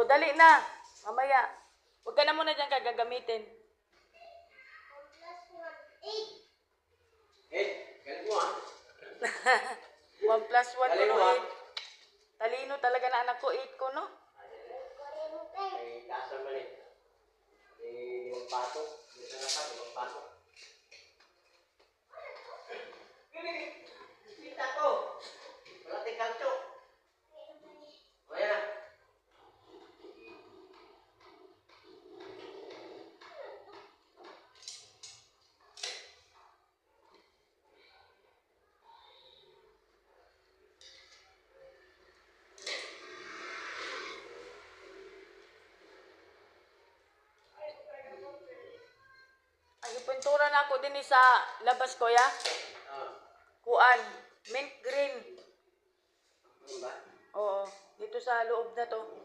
dali na. Mamaya. Huwag ka na muna dyan kagagamitin. 8. Galit mo ah. 1 plus 1 Talino, ko ah. 8. Talino talaga na anak ko, 8 ko, no? Ay, taas ang mali. Eh, limang pato. Dito na pa, limang pato. Kita ko. Wala tayong kalso. O yan na. Ay, ipintura na ako din sa labas ko, ya. Kuan. Mint green. Ano ba? Oo. Dito sa loob na to.